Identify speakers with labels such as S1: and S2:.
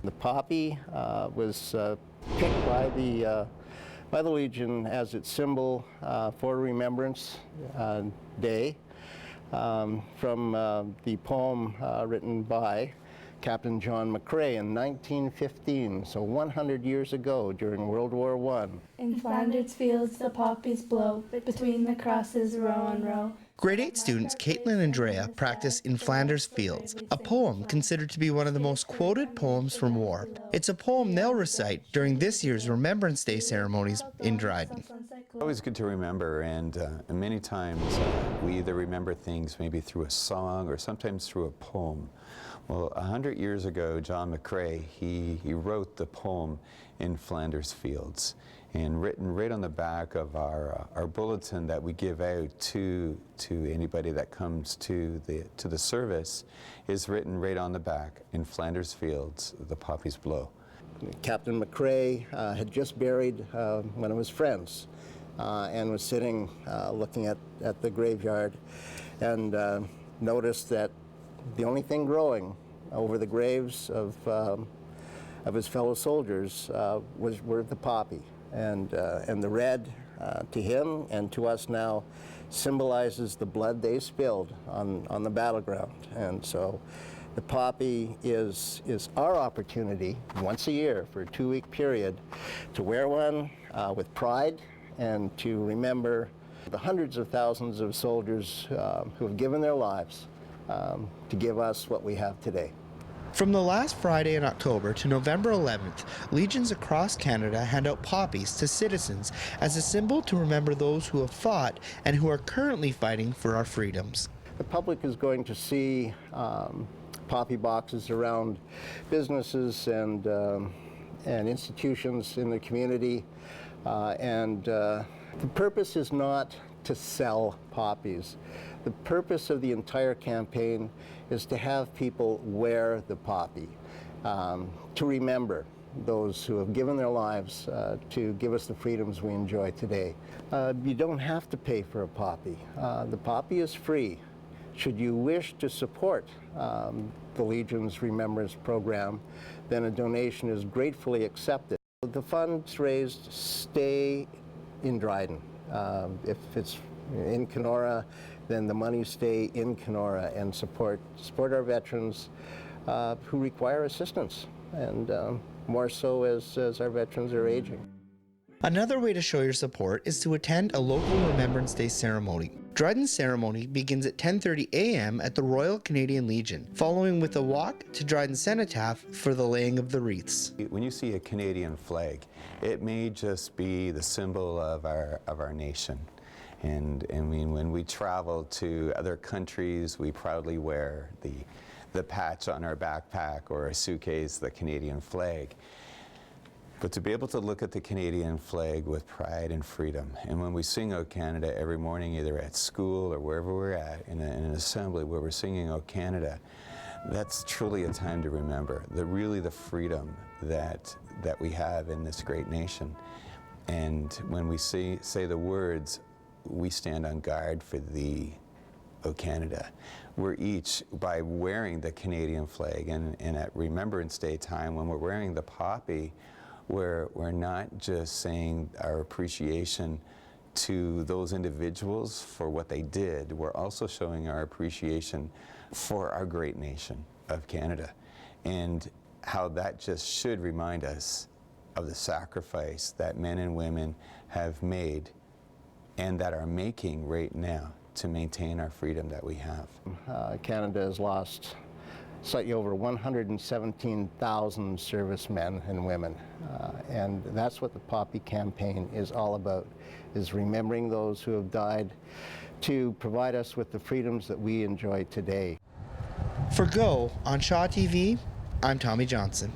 S1: The poppy was picked by the Legion as its symbol for Remembrance Day from the poem written by Captain John McCrae in 1915, so 100 years ago during World War I.
S2: In Flanders fields the poppies blow, between the crosses row on row.
S3: Grade 8 students Caitlin and Drea practice In Flanders Fields, a poem considered to be one of the most quoted poems from war. It's a poem they'll recite during this year's Remembrance Day ceremonies in Dryden.
S4: Always good to remember, and many times we either remember things maybe through a song or sometimes through a poem. Well, 100 years ago, John McCrae, he wrote the poem In Flanders Fields, and written right on the back of our bulletin that we give out to anybody that comes to the service is written right on the back, In Flanders Fields, the poppies blow.
S1: Captain McCrae had just buried one of his friends and was sitting looking at the graveyard and noticed that the only thing growing over the graves of his fellow soldiers were the poppy. And the red, to him and to us now, symbolizes the blood they spilled on the battleground. And so the poppy is our opportunity once a year for a 2-week period to wear one with pride and to remember the hundreds of thousands of soldiers who have given their lives to give us what we have today.
S3: From the last Friday in October to November 11th, legions across Canada hand out poppies to citizens as a symbol to remember those who have fought and who are currently fighting for our freedoms.
S1: The public is going to see poppy boxes around businesses and institutions in the community, and the purpose is not to sell poppies. The purpose of the entire campaign is to have people wear the poppy, to remember those who have given their lives to give us the freedoms we enjoy today. You don't have to pay for a poppy. The poppy is free. Should you wish to support the Legion's Remembrance program, then a donation is gratefully accepted. The funds raised stay in Dryden. If it's in Kenora, then the money stay in Kenora and support our veterans who require assistance, and more so as our veterans are aging.
S3: Another way to show your support is to attend a local Remembrance Day ceremony. Dryden's ceremony begins at 10:30 a.m. at the Royal Canadian Legion, following with a walk to Dryden Cenotaph for the laying of the wreaths.
S4: When you see a Canadian flag, it may just be the symbol of our nation. And I mean, when we travel to other countries, we proudly wear the patch on our backpack or our suitcase, the Canadian flag. But to be able to look at the Canadian flag with pride and freedom, and when we sing O Canada every morning, either at school or wherever we're at, in an assembly where we're singing O Canada, that's truly a time to remember really the freedom that we have in this great nation. And when we say the words, we stand on guard for thee, O Canada. We're each, by wearing the Canadian flag, and at Remembrance Day time, when we're wearing the poppy, we're not just saying our appreciation to those individuals for what they did, we're also showing our appreciation for our great nation of Canada, and how that just should remind us of the sacrifice that men and women have made and that are making right now to maintain our freedom that we have.
S1: Canada has lost slightly over 117,000 servicemen and women, and that's what the Poppy campaign is all about, is remembering those who have died to provide us with the freedoms that we enjoy today.
S3: For Go on Shaw TV, I'm Tommy Johnson.